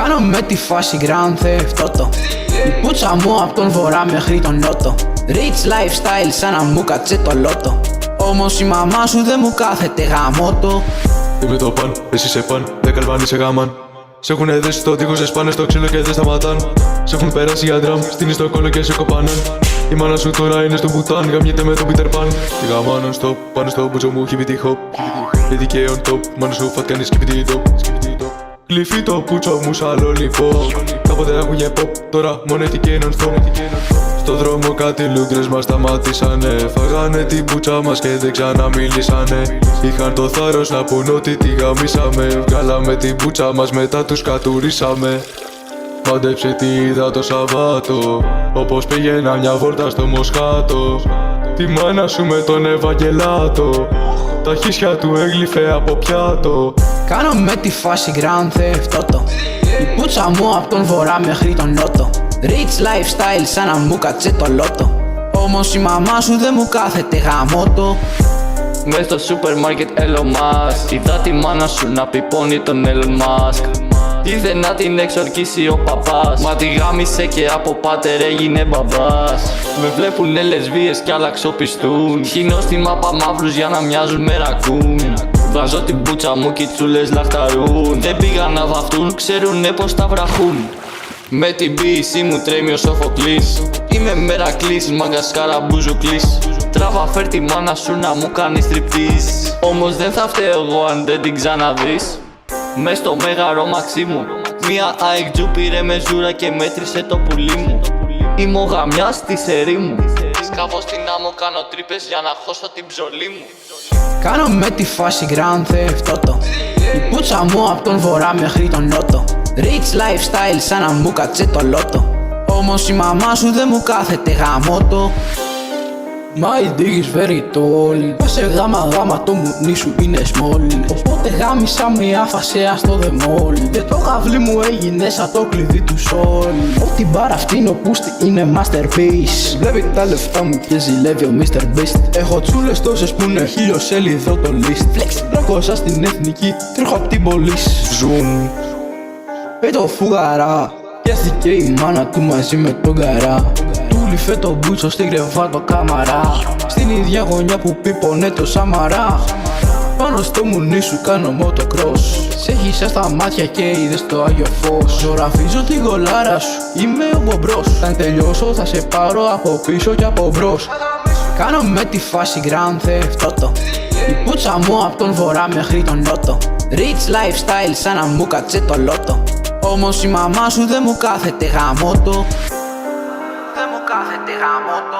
Κάνω με τη φάση Grand Theft Auto. Η πουτσα μου απ' τον βορρά μέχρι τον νότο. Rich lifestyle σαν να μου κάτσε το λότο. Όμως η μαμά σου δεν μου κάθεται γαμότο. Είμαι το παν, εσύ είσαι παν, δεν καλβάνει σε γάμαν. Σ' έχουνε δέσει στο τείχος, σε σπάνε στο ξύλο και δεν σταματάν. Σ' έχουν περάσει για ντραμ, στείνει στο κόλλο και σε κοπάναν. Η μάνα σου τώρα είναι στο μπουτάν, γαμιέται με τον Peter Pan. Τη γαμάνω στο, πάνω στο μπούτσο μου, hippity hop. Lady και on top, μάνα σου φατ κάνει skippity dop. Γλυφεί το πούτσο μου σαν lollipop. Κάποτε άκουγε pop, τώρα μονετική non-stop. Στο δρόμο κάτι λούγκρες μας σταματήσανε. Φάγανε την πουτσα μας και δεν ξαναμιλήσανε. Είχαν το θάρρος να πουν ότι τη γαμίσαμε. Βγάλαμε την πουτσα μας, μετά τους κατουρίσαμε. Μάντεψε τι είδα το Σαββάτο, όπως πήγαινα μια βόλτα στο Μοσχάτο. Τη μάνα σου με τον Ευαγγελάτο, τα χίσια του έγλυφε από πιάτο. Κάνω με τη φάση Grand Theft Auto. Η πουτσα μου απ' τον βορρά μέχρι τον νότο. Rich lifestyle σαν να μου κάτσε το λότο. Όμως η μαμά σου δεν μου κάθεται γαμότο. Μες στο σούπερ μάρκετ Elon Musk, είδα τη μάνα σου να πιπώνει τον Elon Musk. Ήρθε να την εξορκίσει ο παπάς, μα τη γάμισε και από πάτερ έγινε μπαμπάς. Με βλέπουνε λεσβίες κι άλλα ξοπιστούν. Χύνω στη μάπα μαύρους για να μοιάζουν με ρακούν. Βάζω την πουτσα μου κι οι τσούλες λαχταρούν. Δεν πήγαν να βαφτούν, ξέρουνε πως τα βραχούν. Με την ποίησή μου τρέμει ο Σοφοκλής. Είμαι Μερακλής, μάγκας καραμπουζουκλής. Τράβα φέρ τη μάνα σου να μου κάνει στριπτής. Όμως δεν θα φταίω εγώ αν δεν την ξαναδείς. Μες στο μέγαρο μαξί μου μία αεκτζού πήρε με ζούρα και μέτρησε το πουλί μου. Είμαι ο γαμιάς στη σερή μου. Σκάβω στην άμμο, κάνω τρύπες για να χώσω την ψωλή μου. Κάνω με τη φάση Grand Theft Auto. Η πουτσα μου απ' τον βορρά μέχρι τον νότο. Rich lifestyle σαν να μου κάτσε το λότο. Όμως η μαμά σου δεν μου κάθεται γαμότο. My dick is very tall. Πάσε γάμα το μουνί σου είναι small. Οπότε γάμισα μια φασέα στο The Mall. Και το γαβλί μου έγινε σαν το κλειδί του Sol. Ό,τι μπάρα αυτήν ο πούστη είναι masterpiece. Βλέπει τα λεφτά μου και ζηλεύει ο Mr. Beast. Έχω τσούλες τόσες που είναι 1000 σελίδο το list. Flex τράκωσα στην εθνική, τρέχω απ' την police. Zoom. Το φουγαρά. Πιάστηκε η μάνα του μαζί με τον καρά. Λυφέ το μπούτσο στην κρεβάτο καμαρά. Στην ίδια γωνιά που πίπωνε το Σαμαρά. Πάνω στο μουνί σου κάνω motocross. Σε χύσα στα μάτια και είδες το Άγιο Φως. Ζωγραφίζω την κολάρα σου, είμαι ο μπομπρός. Αν τελειώσω θα σε πάρω από πίσω και από μπρος. Κάνω με τη φάση Grand Theft Auto. Η πουτσα μου απ' τον βορρά μέχρι τον νότο. Rich lifestyle σαν να μου κάτσε το λότο. Όμως η μαμά σου δεν μου κάθεται γαμότο. Δεν μου κάθεται γαμότο.